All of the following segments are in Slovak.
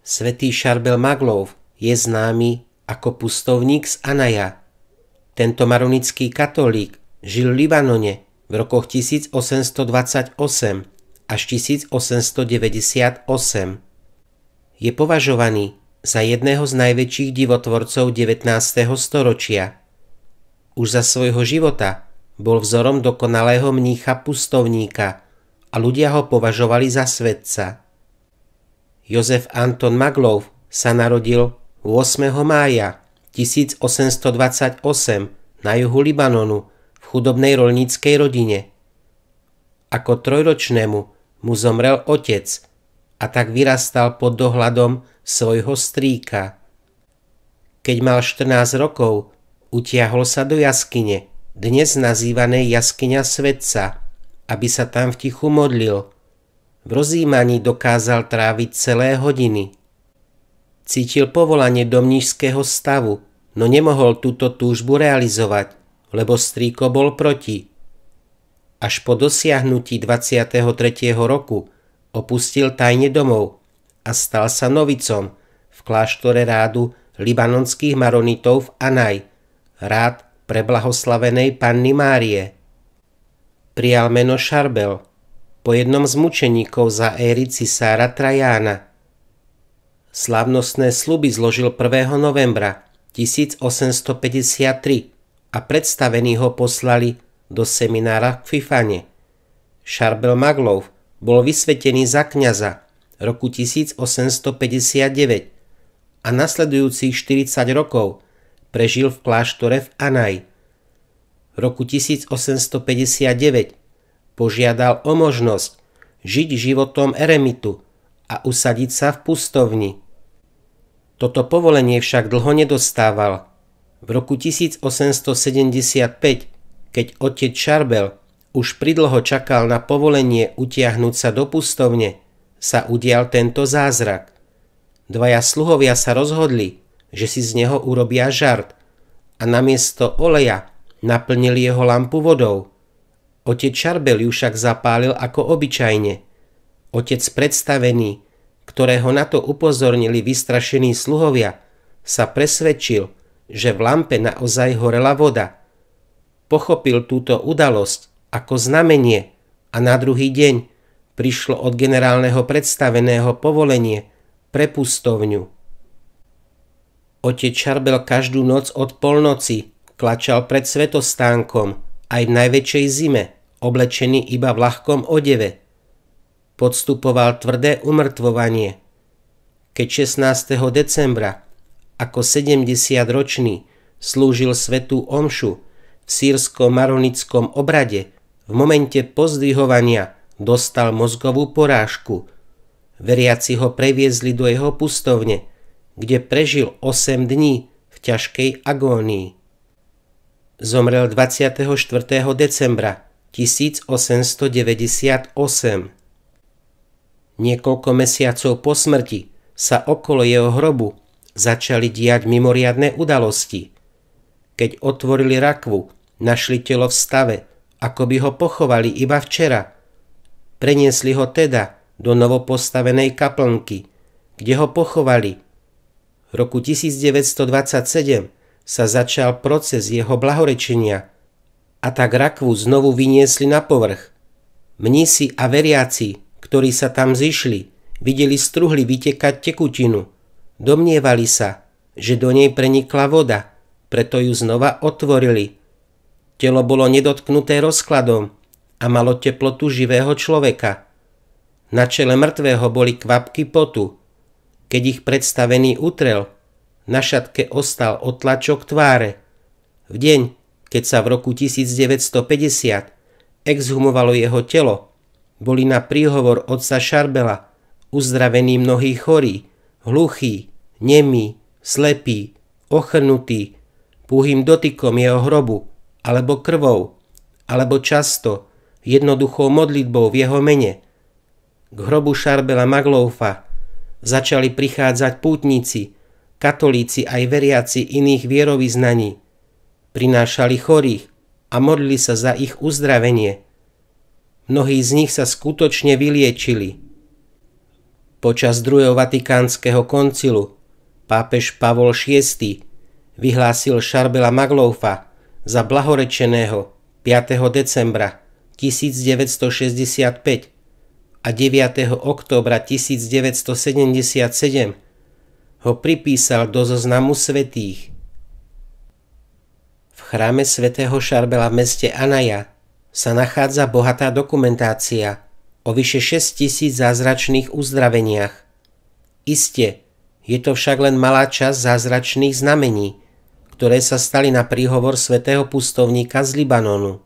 Svätý Charbel Maglov je známy ako pustovník z Anaja. Tento maronický katolík žil v Libanone v rokoch 1828 až 1898. Je považovaný za jedného z najväčších divotvorcov 19. storočia. Už za svojho života bol vzorom dokonalého mnícha pustovníka a ľudia ho považovali za svätca. Jozef Anton Maglov sa narodil 8. mája 1828 na juhu Libanonu v chudobnej roľníckej rodine. Ako trojročnému mu zomrel otec a tak vyrastal pod dohľadom svojho strýka. Keď mal 14 rokov, utiahol sa do jaskyne, dnes nazývanej jaskyňa svätca, aby sa tam v tichu modlil. V rozjímaní dokázal tráviť celé hodiny. Cítil povolanie do mníšskeho stavu, no nemohol túto túžbu realizovať, lebo strýko bol proti. Až po dosiahnutí 23. roku opustil tajne domov a stal sa novicom v kláštore rádu libanonských maronitov v Anaj, rád preblahoslavenej Panny Márie. Prijal meno Charbel po jednom z mučeníkov za éry cisára Trajána. Slávnostné sľuby zložil 1. novembra 1853 a predstavení ho poslali do seminára v Fifane. Charbel Maglov bol vysvetený za kňaza roku 1859 a nasledujúcich 40 rokov prežil v kláštore v Anaj. V roku 1859 požiadal o možnosť žiť životom eremitu a usadiť sa v pustovni. Toto povolenie však dlho nedostával. V roku 1875, keď otec Charbel už pridlho čakal na povolenie utiahnuť sa do pustovne, sa udial tento zázrak. Dvaja sluhovia sa rozhodli, že si z neho urobia žart a namiesto oleja naplnili jeho lampu vodou. Otec Charbel ju však zapálil ako obyčajne. Otec predstavený, ktorého na to upozornili vystrašení sluhovia, sa presvedčil, že v lampe naozaj horela voda. Pochopil túto udalosť ako znamenie a na druhý deň prišlo od generálneho predstaveného povolenie pre pustovňu. Otec Charbel každú noc od polnoci klačal pred svetostánkom aj v najväčšej zime, oblečený iba v ľahkom odeve. Podstupoval tvrdé umrtvovanie. Keď 16. decembra ako 70-ročný slúžil svätú omšu v sýrskom maronickom obrade, v momente pozdvihovania dostal mozgovú porážku. Veriaci ho previezli do jeho pustovne, kde prežil 8 dní v ťažkej agónii. Zomrel 24. decembra 1898. Niekoľko mesiacov po smrti sa okolo jeho hrobu začali diať mimoriadne udalosti. Keď otvorili rakvu, našli telo v stave, ako by ho pochovali iba včera. Preniesli ho teda do novopostavenej kaplnky, kde ho pochovali. V roku 1927 sa začal proces jeho blahorečenia a tak rakvu znovu vyniesli na povrch. Mnísi a veriaci, ktorí sa tam zišli, videli z truhly vytekať tekutinu. Domnievali sa, že do nej prenikla voda, preto ju znova otvorili. Telo bolo nedotknuté rozkladom a malo teplotu živého človeka. Na čele mŕtvého boli kvapky potu. Keď ich predstavený utrel, na šatke ostal otlačok tváre. V deň, keď sa v roku 1950 exhumovalo jeho telo, boli na príhovor otca Charbela uzdravení mnohí chorí, hluchí, nemí, slepí, ochrnutí, púhým dotykom jeho hrobu, alebo krvou, alebo často jednoduchou modlitbou v jeho mene. K hrobu Charbela Maglofa začali prichádzať pútnici, katolíci aj veriaci iných vierovyznaní. Prinášali chorých a modlili sa za ich uzdravenie. Mnohí z nich sa skutočne vyliečili. Počas druhého vatikánskeho koncilu pápež Pavol VI vyhlásil Charbela Magloffa za blahorečeného 5. decembra 1965 a 9. októbra 1977 ho pripísal do zoznamu svätých. V chráme svätého Charbela v meste Anaja sa nachádza bohatá dokumentácia o vyše 6 000 zázračných uzdraveniach. Iste, je to však len malá časť zázračných znamení, ktoré sa stali na príhovor svätého pustovníka z Libanonu.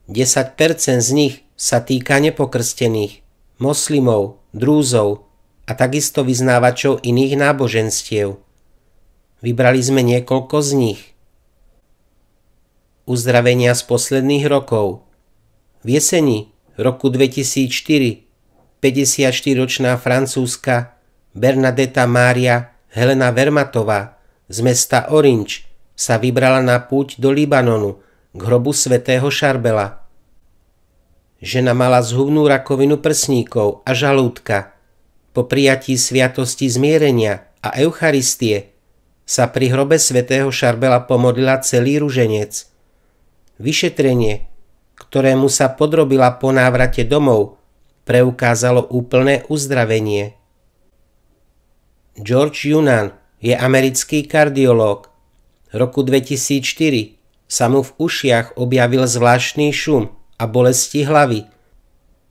10% z nich sa týka nepokrstených, moslimov, drúzov a takisto vyznávačov iných náboženstiev. Vybrali sme niekoľko z nich. Uzdravenia z posledných rokov. V jeseni roku 2004 54-ročná francúzska Bernadetta Mária Helena Vermatová z mesta Orange sa vybrala na púť do Libanonu k hrobu svätého Charbela. Žena mala zhubnú rakovinu prsníkov a žalúdka. Po prijatí sviatosti zmierenia a Eucharistie sa pri hrobe svätého Charbela pomodlila celý ruženec. Vyšetrenie, ktorému sa podrobila po návrate domov, preukázalo úplné uzdravenie. George Younan je americký kardiológ. V roku 2004 sa mu v ušiach objavil zvláštny šum a bolesti hlavy.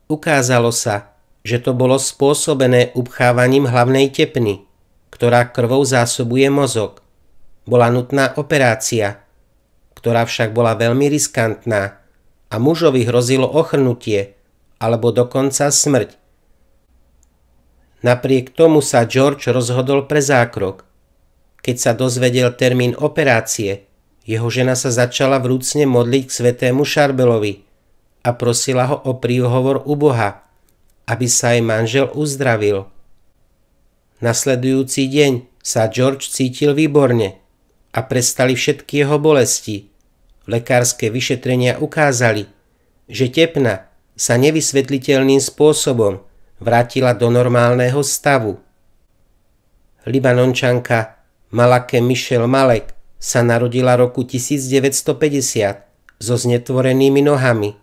Ukázalo sa, že to bolo spôsobené upchávaním hlavnej tepny, ktorá krvou zásobuje mozog. Bola nutná operácia, ktorá však bola veľmi riskantná a mužovi hrozilo ochrnutie alebo dokonca smrť. Napriek tomu sa George rozhodol pre zákrok. Keď sa dozvedel termín operácie, jeho žena sa začala vrúcne modliť k svätému Charbelovi a prosila ho o príhovor u Boha, aby sa jej manžel uzdravil. Nasledujúci deň sa George cítil výborne a prestali všetky jeho bolesti. Lekárske vyšetrenia ukázali, že tepna sa nevysvetliteľným spôsobom vrátila do normálneho stavu. Libanončanka Malake Michelle Malek sa narodila roku 1950 so znetvorenými nohami.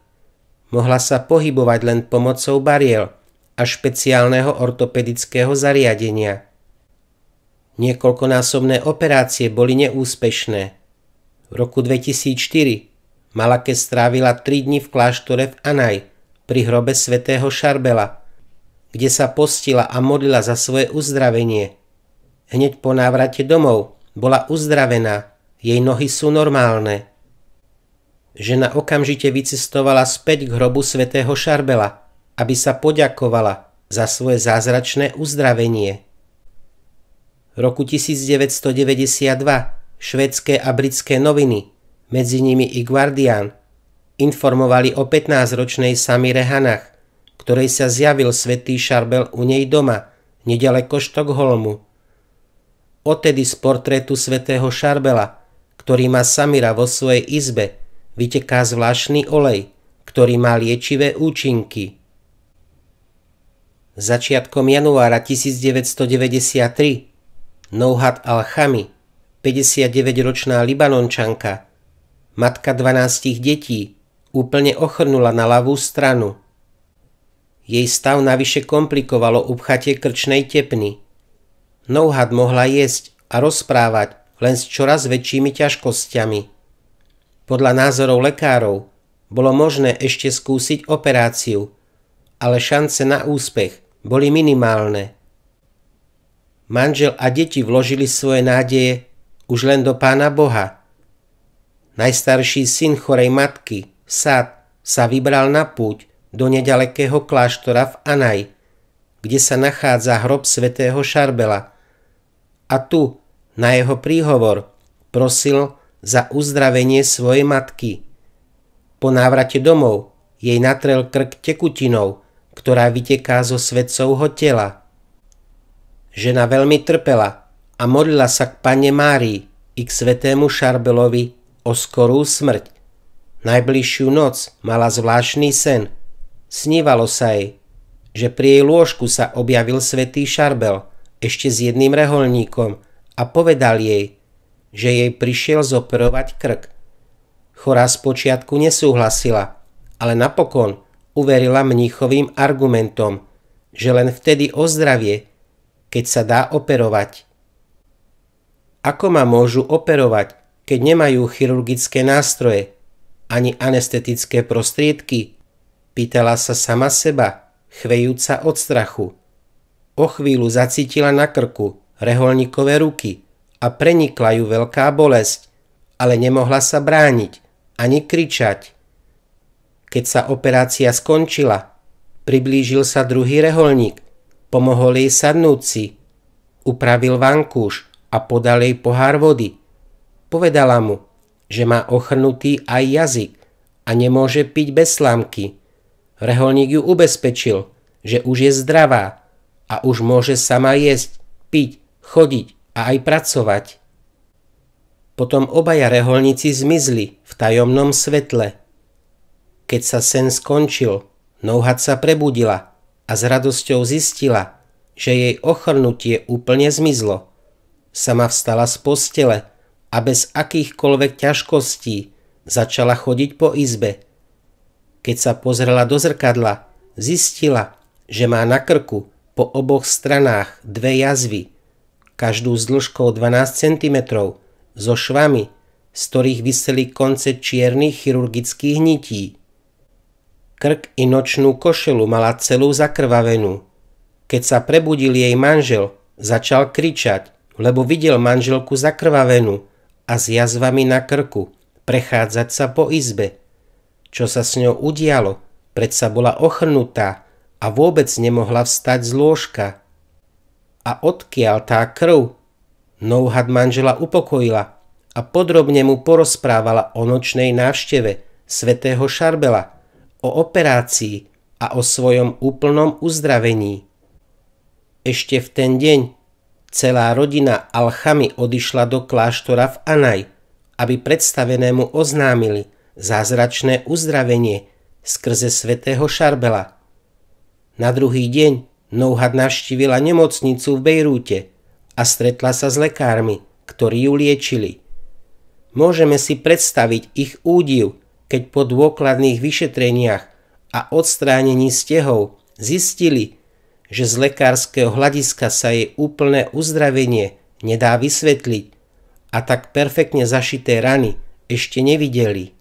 Mohla sa pohybovať len pomocou bariel a špeciálneho ortopedického zariadenia. Niekoľkonásobné operácie boli neúspešné. V roku 2004 Malake strávila 3 dni v kláštore v Anaj pri hrobe svätého Charbela, kde sa postila a modlila za svoje uzdravenie. Hneď po návrate domov bola uzdravená, jej nohy sú normálne. Žena okamžite vycestovala späť k hrobu svätého Charbela, aby sa poďakovala za svoje zázračné uzdravenie. V roku 1992 švédske a britské noviny, medzi nimi i Guardian, informovali o 15-ročnej Samire Hanach, ktorej sa zjavil svätý Charbel u nej doma, nedaleko Štokholmu. Odtedy z portrétu svätého Charbela, ktorý má Samira vo svojej izbe, vyteká zvláštny olej, ktorý má liečivé účinky. Začiatkom januára 1993 Nouhat al-Chami, 59-ročná Libanončanka, matka 12 detí, úplne ochrnula na ľavú stranu. Jej stav navyše komplikovalo upchatie krčnej tepny. Nouhat mohla jesť a rozprávať len s čoraz väčšími ťažkosťami. Podľa názorov lekárov bolo možné ešte skúsiť operáciu, ale šance na úspech boli minimálne. Manžel a deti vložili svoje nádeje už len do Pána Boha. Najstarší syn chorej matky, Sad, sa vybral na púť do nedalekého kláštora v Anaj, kde sa nachádza hrob svätého Charbela. A tu, na jeho príhovor, prosil za uzdravenie svojej matky. Po návrate domov jej natrel krk tekutinou, ktorá vyteká zo svätcovho tela. Žena veľmi trpela a modlila sa k Panne Márii i k svätému Charbelovi o skorú smrť. Najbližšiu noc mala zvláštny sen. Snívalo sa jej, že pri jej lôžku sa objavil svätý Šarbel ešte s jedným rehoľníkom a povedal jej, že jej prišiel zoperovať krk. Chorá spočiatku nesúhlasila, ale napokon uverila mníchovým argumentom, že len vtedy ozdravie, keď sa dá operovať. Ako ma môžu operovať, keď nemajú chirurgické nástroje ani anestetické prostriedky? Pýtala sa sama seba, chvejúca od strachu. O chvíľu zacítila na krku rehoľníkové ruky a prenikla ju veľká bolesť, ale nemohla sa brániť ani kričať. Keď sa operácia skončila, priblížil sa druhý rehoľník, pomohol jej sadnúť si, upravil vankúš a podal jej pohár vody. Povedala mu, že má ochrnutý aj jazyk a nemôže piť bez slámky. Rehoľník ju ubezpečil, že už je zdravá a už môže sama jesť, piť, chodiť a aj pracovať. Potom obaja rehoľníci zmizli v tajomnom svetle. Keď sa sen skončil, Nouhat sa prebudila a s radosťou zistila, že jej ochrnutie úplne zmizlo. Sama vstala z postele a bez akýchkoľvek ťažkostí začala chodiť po izbe. Keď sa pozrela do zrkadla, zistila, že má na krku po oboch stranách dve jazvy, každú s dĺžkou 12 cm, so švami, z ktorých viseli konce čiernych chirurgických nití. Krk i nočnú košelu mala celú zakrvavenú. Keď sa prebudil jej manžel, začal kričať, lebo videl manželku zakrvavenú a s jazvami na krku prechádzať sa po izbe. Čo sa s ňou udialo? Predsa bola ochrnutá a vôbec nemohla vstať z lôžka. A odkiaľ tá krv? Nouhat manžela upokojila a podrobne mu porozprávala o nočnej návšteve svätého Šarbela, o operácii a o svojom úplnom uzdravení. Ešte v ten deň celá rodina Al-Chami odišla do kláštora v Anaj, aby predstavenému oznámili zázračné uzdravenie skrze svätého Šarbela. Na druhý deň Nouhat navštívila nemocnicu v Bejrúte a stretla sa s lekármi, ktorí ju liečili. Môžeme si predstaviť ich údiv, keď po dôkladných vyšetreniach a odstránení stehov zistili, že z lekárskeho hľadiska sa jej úplné uzdravenie nedá vysvetliť a tak perfektne zašité rany ešte nevideli.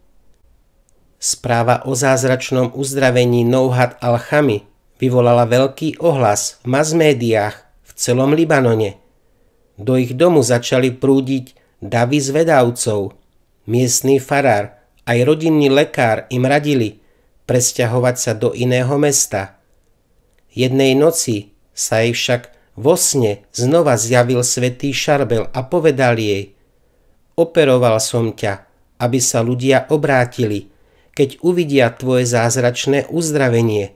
Správa o zázračnom uzdravení Nouhat Al-Chami vyvolala veľký ohlas v masmédiách v celom Libanone. Do ich domu začali prúdiť davy zvedavcov. Miestny farár aj rodinný lekár im radili presťahovať sa do iného mesta. Jednej noci sa jej však vo sne znova zjavil svätý Šarbel a povedal jej: operoval som ťa, aby sa ľudia obrátili, keď uvidia tvoje zázračné uzdravenie.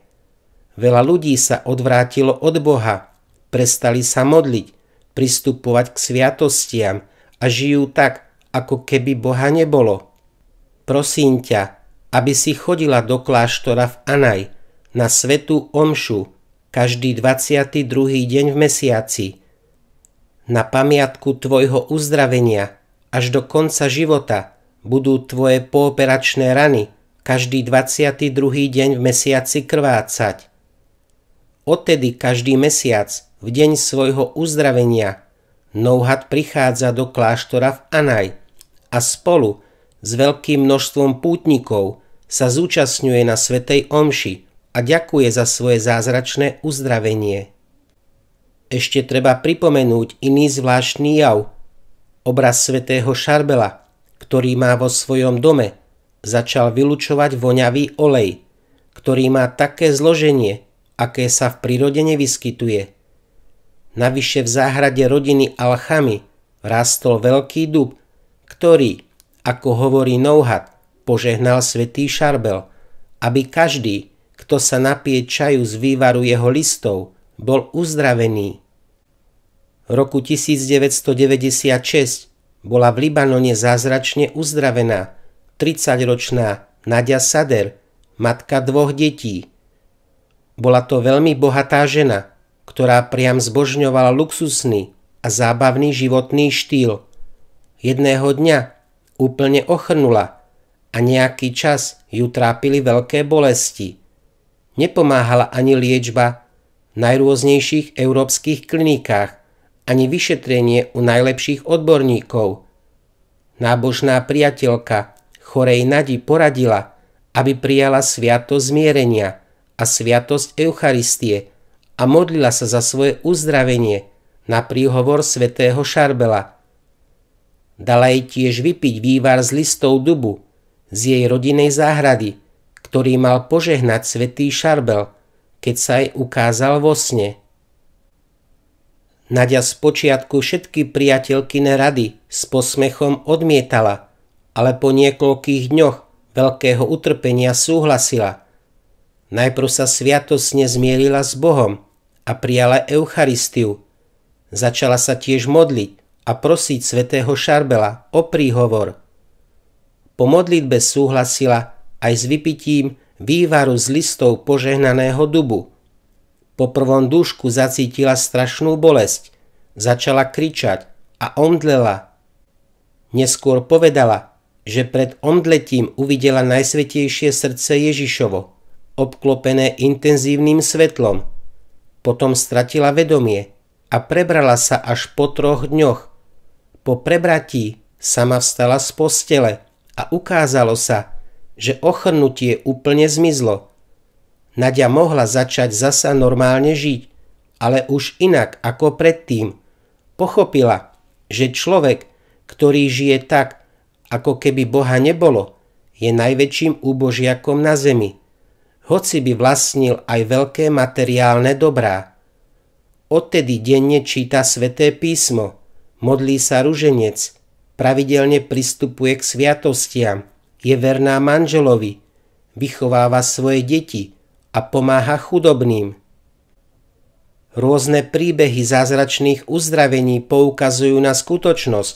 Veľa ľudí sa odvrátilo od Boha, prestali sa modliť, pristupovať k sviatostiam a žijú tak, ako keby Boha nebolo. Prosím ťa, aby si chodila do kláštora v Anaj na svätú omšu každý 22. deň v mesiaci. Na pamiatku tvojho uzdravenia až do konca života budú tvoje pooperačné rany každý 22. deň v mesiaci krvácať. Odtedy každý mesiac v deň svojho uzdravenia Nouhat prichádza do kláštora v Anaj a spolu s veľkým množstvom pútnikov sa zúčastňuje na svätej omši a ďakuje za svoje zázračné uzdravenie. Ešte treba pripomenúť iný zvláštny jav, obraz svätého Šarbela, ktorý má vo svojom dome, začal vylučovať voňavý olej, ktorý má také zloženie, aké sa v prírode nevyskytuje. Navyše v záhrade rodiny Al-Chami rástol veľký dub, ktorý, ako hovorí Nouhat, požehnal svätý Šarbel, aby každý, kto sa napije čaju z vývaru jeho listov, bol uzdravený. V roku 1996 bola v Libanone zázračne uzdravená 30-ročná Nadia Sader, matka 2 detí. Bola to veľmi bohatá žena, ktorá priam zbožňovala luxusný a zábavný životný štýl. Jedného dňa úplne ochrnula a nejaký čas ju trápili veľké bolesti. Nepomáhala ani liečba v najrôznejších európskych klinikách, ani vyšetrenie u najlepších odborníkov. Nábožná priateľka chorej Nadi poradila, aby prijala sviatosť zmierenia a sviatosť Eucharistie a modlila sa za svoje uzdravenie na príhovor svätého Šarbela. Dala jej tiež vypiť vývar z listov dubu z jej rodinnej záhrady, ktorý mal požehnať svätý Šarbel, keď sa jej ukázal vo sne. Naďa spočiatku všetky priateľkyne rady s posmechom odmietala, ale po niekoľkých dňoch veľkého utrpenia súhlasila. Najprv sa sviatosne zmierila s Bohom a prijala Eucharistiu. Začala sa tiež modliť a prosiť svätého Šarbela o príhovor. Po modlitbe súhlasila aj s vypitím vývaru z listov požehnaného dubu. Po prvom dúšku zacítila strašnú bolesť, začala kričať a omdlela. Neskôr povedala, že pred omdletím uvidela Najsvätejšie srdce Ježišovo, obklopené intenzívnym svetlom. Potom stratila vedomie a prebrala sa až po 3 dňoch. Po prebratí sama vstala z postele a ukázalo sa, že ochrnutie úplne zmizlo. Naďa mohla začať zasa normálne žiť, ale už inak ako predtým. Pochopila, že človek, ktorý žije tak, ako keby Boha nebolo, je najväčším úbožiakom na zemi, hoci by vlastnil aj veľké materiálne dobrá. Odtedy denne číta Sväté písmo, modlí sa ruženec, pravidelne pristupuje k sviatostiam, je verná manželovi, vychováva svoje deti a pomáha chudobným. Rôzne príbehy zázračných uzdravení poukazujú na skutočnosť,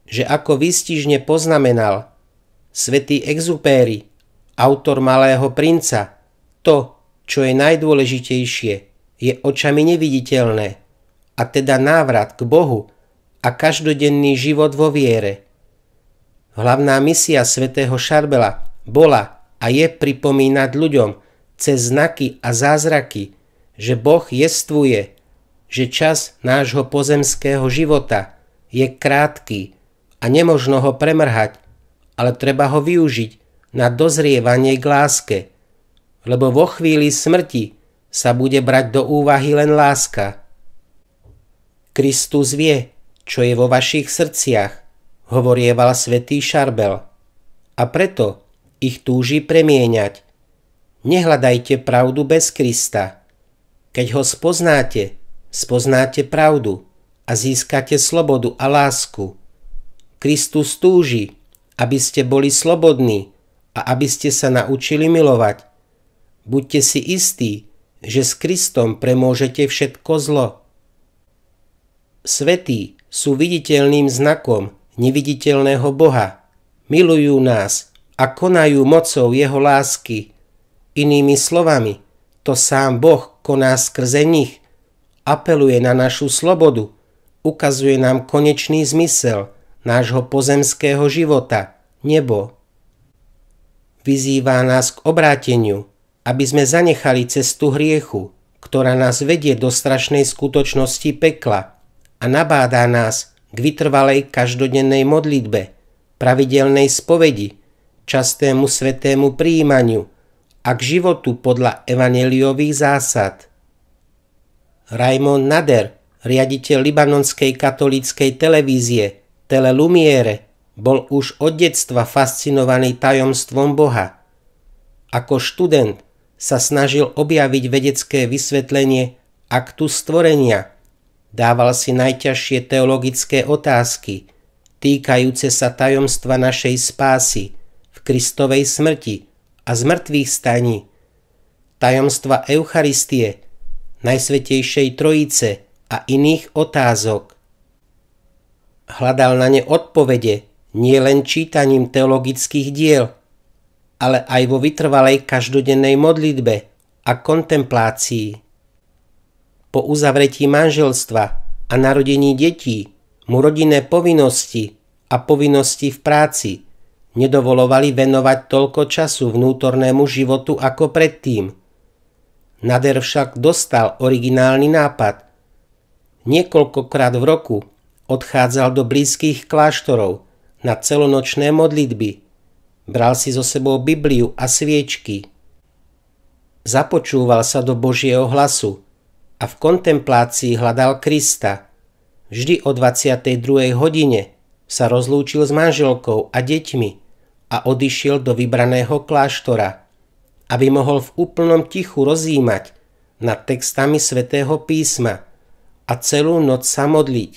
že ako výstižne poznamenal svätý Exupéry, autor Malého princa, to, čo je najdôležitejšie, je očami neviditeľné, a teda návrat k Bohu a každodenný život vo viere. Hlavná misia svätého Šarbela bola a je pripomínať ľuďom cez znaky a zázraky, že Boh jestvuje, že čas nášho pozemského života je krátky a nemožno ho premrhať, ale treba ho využiť na dozrievanie k láske, lebo vo chvíli smrti sa bude brať do úvahy len láska. Kristus vie, čo je vo vašich srdciach, hovorieval svätý Šarbel, a preto ich túži premieňať. Nehľadajte pravdu bez Krista. Keď ho spoznáte pravdu a získate slobodu a lásku. Kristus túži, aby ste boli slobodní a aby ste sa naučili milovať. Buďte si istí, že s Kristom premôžete všetko zlo. Svätí sú viditeľným znakom neviditeľného Boha. Milujú nás a konajú mocou jeho lásky. Inými slovami, to sám Boh koná skrze nich, apeluje na našu slobodu, ukazuje nám konečný zmysel nášho pozemského života, nebo. Vyzýva nás k obráteniu, aby sme zanechali cestu hriechu, ktorá nás vedie do strašnej skutočnosti pekla, a nabádá nás k vytrvalej každodennej modlitbe, pravidelnej spovedi, častému svätému prijímaniu a k životu podľa evanjeliových zásad. Raymond Nader, riaditeľ libanonskej katolíckej televízie Tele Lumiere, bol už od detstva fascinovaný tajomstvom Boha. Ako študent sa snažil objaviť vedecké vysvetlenie aktu stvorenia. Dával si najťažšie teologické otázky, týkajúce sa tajomstva našej spásy v Kristovej smrti a zmrtvých staní, tajomstva Eucharistie, Najsvätejšej Trojice a iných otázok. Hľadal na ne odpovede nie len čítaním teologických diel, ale aj vo vytrvalej každodennej modlitbe a a kontemplácii. Po uzavretí manželstva a narodení detí mu rodinné povinnosti a povinnosti v práci nedovolovali venovať toľko času vnútornému životu ako predtým. Nader však dostal originálny nápad. Niekoľkokrát v roku odchádzal do blízkych kláštorov na celonočné modlitby. Bral si so sebou Bibliu a sviečky. Započúval sa do Božieho hlasu a v kontemplácii hľadal Krista. Vždy o 22. hodine sa rozlúčil s manželkou a deťmi a odišiel do vybraného kláštora, aby mohol v úplnom tichu rozjímať nad textami Svätého písma a celú noc sa modliť.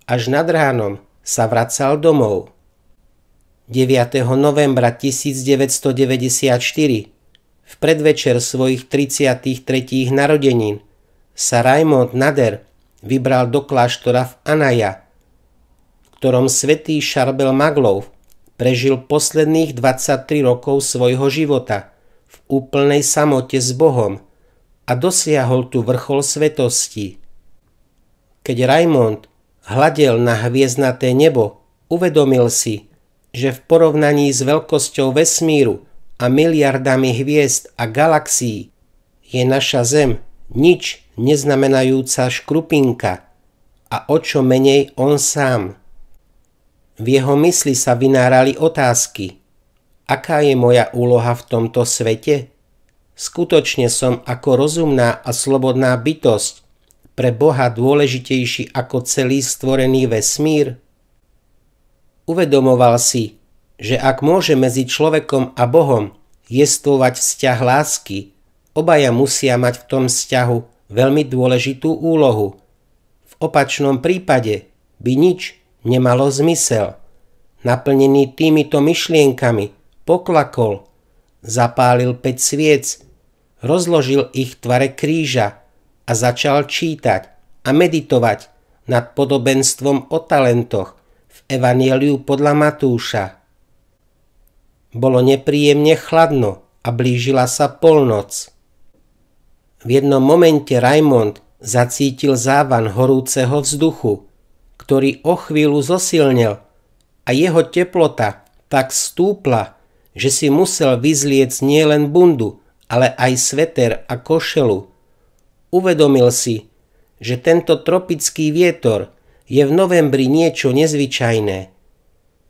Až nad ránom sa vracal domov. 9. novembra 1994, v predvečer svojich 33. narodenín, sa Raimond Nader vybral do kláštora v Anaja, v ktorom svätý Charbel Maglov prežil posledných 23 rokov svojho života v úplnej samote s Bohom a dosiahol tu vrchol svetosti. Keď Raimond hľadel na hviezdnaté nebo, uvedomil si, že v porovnaní s veľkosťou vesmíru a miliardami hviezd a galaxií je naša Zem nič neznamenajúca škrupinka a o čo menej on sám. V jeho mysli sa vynárali otázky. Aká je moja úloha v tomto svete? Skutočne som ako rozumná a slobodná bytosť pre Boha dôležitejší ako celý stvorený vesmír? Uvedomoval si, že ak môže medzi človekom a Bohom jestvovať vzťah lásky, obaja musia mať v tom vzťahu veľmi dôležitú úlohu. V opačnom prípade by nič nemalo zmysel. Naplnený týmito myšlienkami poklakol, zapálil 5 sviec, rozložil ich v tvare kríža a začal čítať a meditovať nad podobenstvom o talentoch v Evanjeliu podľa Matúša. Bolo nepríjemne chladno a blížila sa polnoc. V jednom momente Raimond zacítil závan horúceho vzduchu, ktorý o chvíľu zosilnel a jeho teplota tak stúpla, že si musel vyzliec nielen bundu, ale aj sveter a košelu. Uvedomil si, že tento tropický vietor je v novembri niečo nezvyčajné.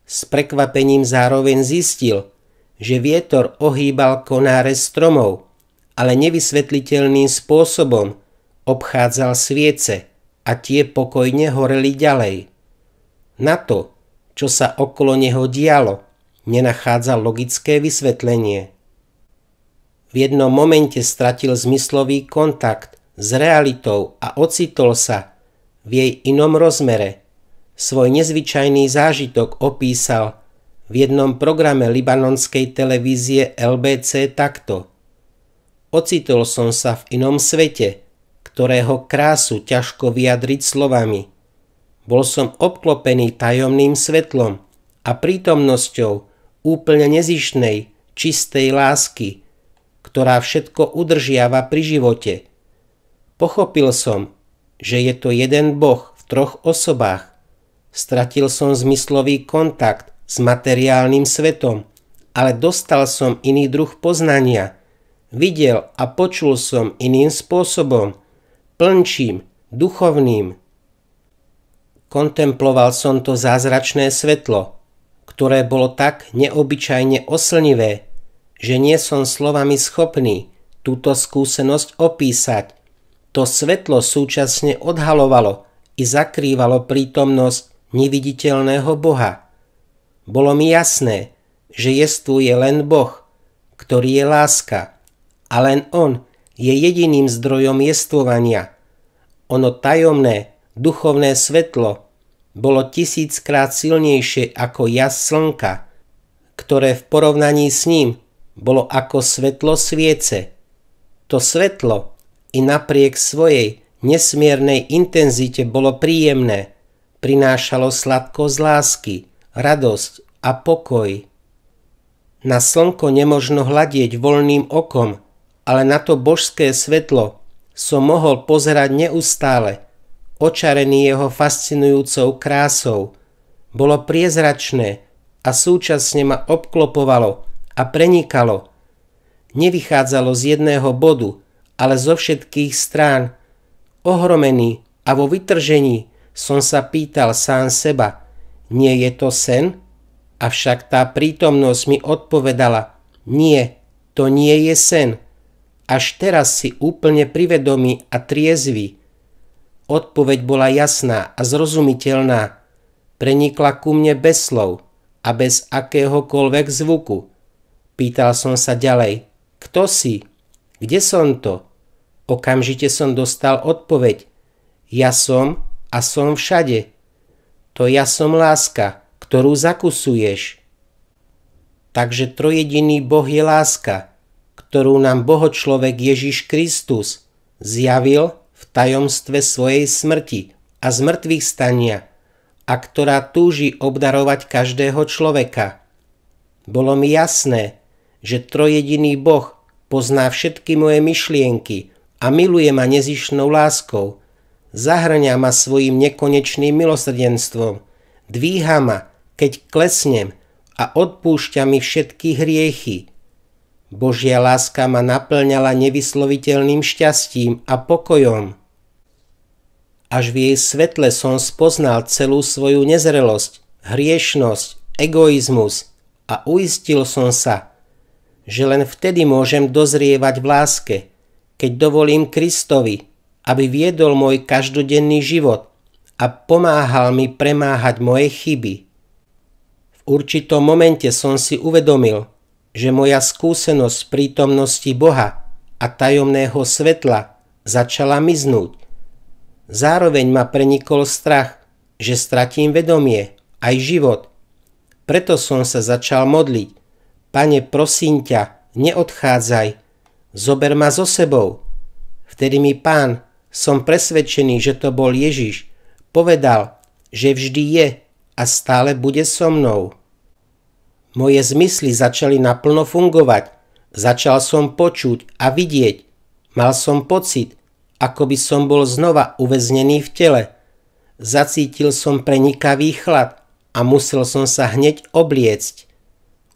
S prekvapením zároveň zistil, že vietor ohýbal konáre stromov, ale nevysvetliteľným spôsobom obchádzal sviece a tie pokojne horeli ďalej. Na to, čo sa okolo neho dialo, nenachádza logické vysvetlenie. V jednom momente stratil zmyslový kontakt s realitou a ocitol sa v jej inom rozmere. Svoj nezvyčajný zážitok opísal v jednom programe libanonskej televízie LBC takto. Ocitol som sa v inom svete, ktorého krásu ťažko vyjadriť slovami. Bol som obklopený tajomným svetlom a prítomnosťou úplne nezištnej, čistej lásky, ktorá všetko udržiava pri živote. Pochopil som, že je to jeden Boh v 3 osobách. Stratil som zmyslový kontakt s materiálnym svetom, ale dostal som iný druh poznania. Videl a počul som iným spôsobom, plnčím, duchovným. Kontemploval som to zázračné svetlo, ktoré bolo tak neobyčajne oslnivé, že nie som slovami schopný túto skúsenosť opísať. To svetlo súčasne odhalovalo i zakrývalo prítomnosť neviditeľného Boha. Bolo mi jasné, že jestvuje len Boh, ktorý je láska, a len On je jediným zdrojom jestvovania. Ono tajomné, duchovné svetlo bolo 1000-krát silnejšie ako jas slnka, ktoré v porovnaní s ním bolo ako svetlo sviece. To svetlo i napriek svojej nesmiernej intenzite bolo príjemné, prinášalo sladkosť lásky, radosť a pokoj. Na slnko nemožno hľadieť voľným okom, ale na to božské svetlo som mohol pozerať neustále, očarený jeho fascinujúcou krásou. Bolo priezračné a súčasne ma obklopovalo a prenikalo. Nevychádzalo z jedného bodu, ale zo všetkých strán. Ohromený a vo vytržení som sa pýtal sám seba, nie je to sen? Avšak tá prítomnosť mi odpovedala, nie, to nie je sen. Až teraz si úplne privedomý a triezvy. Odpoveď bola jasná a zrozumiteľná. Prenikla ku mne bez slov a bez akéhokoľvek zvuku. Pýtal som sa ďalej, kto si? Kde som to? Okamžite som dostal odpoveď. Ja som a som všade. To ja som láska, ktorú zakusuješ. Takže trojjediný Boh je láska, ktorú nám Bohočlovek Ježiš Kristus zjavil v tajomstve svojej smrti a zmrtvých stania a ktorá túži obdarovať každého človeka. Bolo mi jasné, že trojjediný Boh pozná všetky moje myšlienky a miluje ma nezištnou láskou. Zahŕňa ma svojim nekonečným milosrdenstvom, dvíha ma, keď klesnem a odpúšťa mi všetky hriechy. Božia láska ma naplňala nevysloviteľným šťastím a pokojom. Až v jej svetle som spoznal celú svoju nezrelosť, hriešnosť, egoizmus a uistil som sa, že len vtedy môžem dozrievať v láske, keď dovolím Kristovi, aby viedol môj každodenný život a pomáhal mi premáhať moje chyby. V určitom momente som si uvedomil, že moja skúsenosť prítomnosti Boha a tajomného svetla začala miznúť. Zároveň ma prenikol strach, že stratím vedomie, aj život. Preto som sa začal modliť. Pane, prosím ťa, neodchádzaj, zober ma so sebou. Vtedy mi Pán, som presvedčený, že to bol Ježiš, povedal, že vždy je a stále bude so mnou. Moje zmysly začali naplno fungovať, začal som počuť a vidieť. Mal som pocit, ako by som bol znova uväznený v tele. Zacítil som prenikavý chlad a musel som sa hneď obliecť.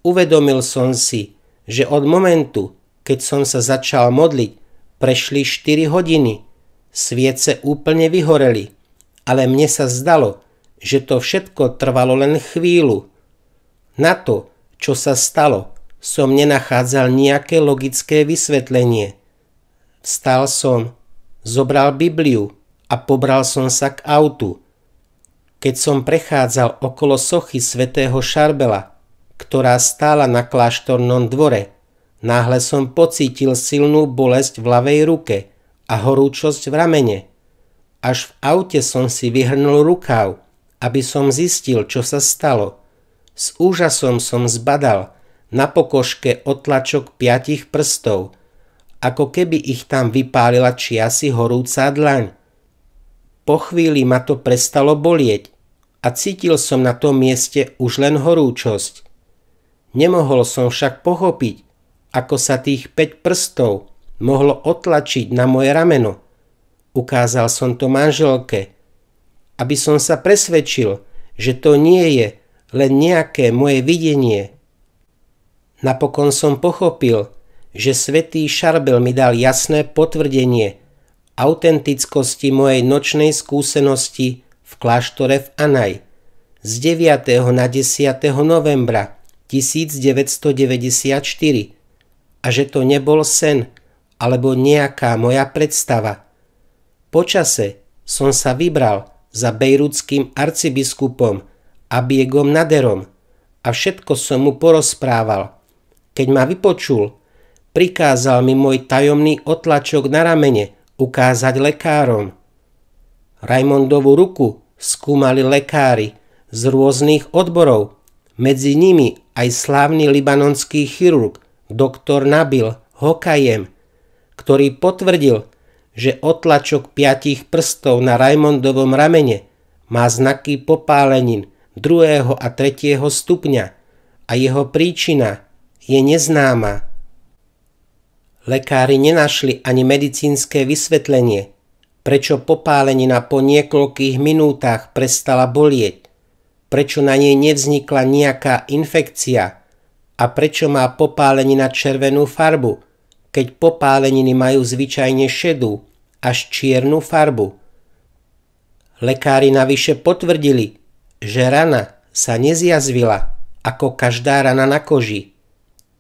Uvedomil som si, že od momentu, keď som sa začal modliť, prešli 4 hodiny. Sviece úplne vyhoreli, ale mne sa zdalo, že to všetko trvalo len chvíľu. Na to, čo sa stalo, som nenachádzal nejaké logické vysvetlenie. Vstal som, zobral Bibliu a pobral som sa k autu. Keď som prechádzal okolo sochy svätého Šarbela, ktorá stála na kláštornom dvore, náhle som pocítil silnú bolesť v ľavej ruke a horúčosť v ramene. Až v aute som si vyhrnul rukáv, aby som zistil, čo sa stalo. S úžasom som zbadal na pokožke otlačok 5 prstov, ako keby ich tam vypálila čiasi horúca dlaň. Po chvíli ma to prestalo bolieť a cítil som na tom mieste už len horúčosť. Nemohol som však pochopiť, ako sa tých 5 prstov mohlo otlačiť na moje rameno. Ukázal som to manželke, aby som sa presvedčil, že to nie je len nejaké moje videnie. Napokon som pochopil, že svätý Šarbel mi dal jasné potvrdenie autentickosti mojej nočnej skúsenosti v kláštore v Anaj z 9. na 10. novembra 1994 a že to nebol sen alebo nejaká moja predstava. Počase som sa vybral za bejrútským arcibiskupom Abiegom Naderom a všetko som mu porozprával. Keď ma vypočul, prikázal mi môj tajomný otlačok na ramene ukázať lekárom. Raimondovu ruku skúmali lekári z rôznych odborov, medzi nimi aj slávny libanonský chirurg doktor Nabil Hokayem, ktorý potvrdil, že otlačok 5 prstov na Raimondovom ramene má znaky popálenín 2. a 3. stupňa a jeho príčina je neznáma. Lekári nenašli ani medicínske vysvetlenie, prečo popálenina po niekoľkých minútach prestala bolieť, prečo na nej nevznikla nejaká infekcia a prečo má popálenina červenú farbu, keď popáleniny majú zvyčajne šedú až čiernu farbu. Lekári navyše potvrdili, že rana sa nezjazvila ako každá rana na koži.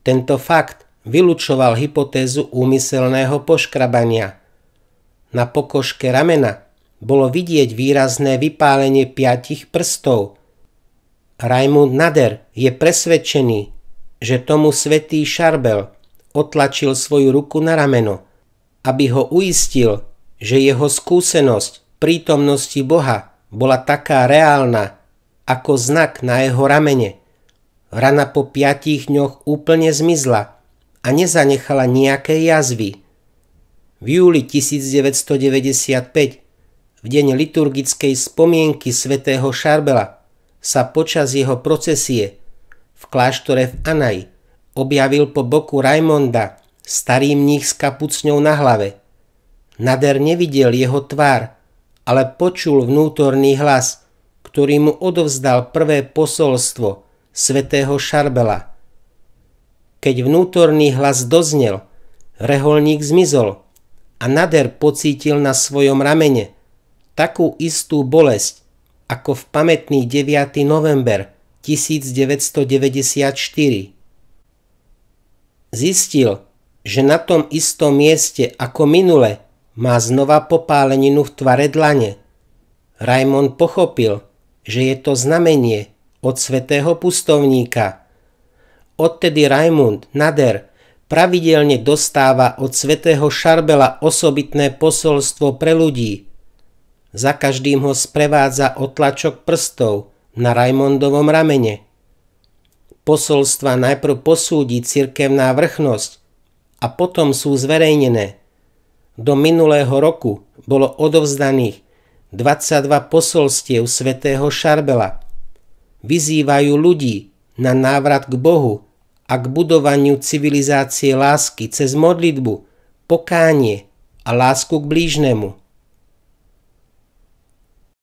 Tento fakt vylučoval hypotézu úmyselného poškrabania. Na pokožke ramena bolo vidieť výrazné vypálenie 5 prstov. Raimund Nader je presvedčený, že tomu svätý Charbel otlačil svoju ruku na rameno, aby ho uistil, že jeho skúsenosť prítomnosti Boha bola taká reálna ako znak na jeho ramene. Rana po 5 dňoch úplne zmizla a nezanechala nejaké jazvy. V júli 1995, v deň liturgickej spomienky svätého Charbela, sa počas jeho procesie v kláštore v Anai objavil po boku Raimonda starý mních s kapucňou na hlave. Nader nevidel jeho tvár, ale počul vnútorný hlas, ktorý mu odovzdal prvé posolstvo svätého Charbela. Keď vnútorný hlas doznel, reholník zmizol a Nader pocítil na svojom ramene takú istú bolesť ako v pamätný 9. november 1994. Zistil, že na tom istom mieste ako minule má znova popáleninu v tvare dlane. Raimond pochopil, že je to znamenie od svätého pustovníka. Odtedy Raimund Nader pravidelne dostáva od svätého Charbela osobitné posolstvo pre ľudí. Za každým ho sprevádza otlačok prstov na Raimondovom ramene. Posolstva najprv posúdi cirkevná vrchnosť a potom sú zverejnené. Do minulého roku bolo odovzdaných 22 posolstiev svätého Charbela. Vyzývajú ľudí na návrat k Bohu a k budovaniu civilizácie lásky cez modlitbu, pokánie a lásku k blížnemu.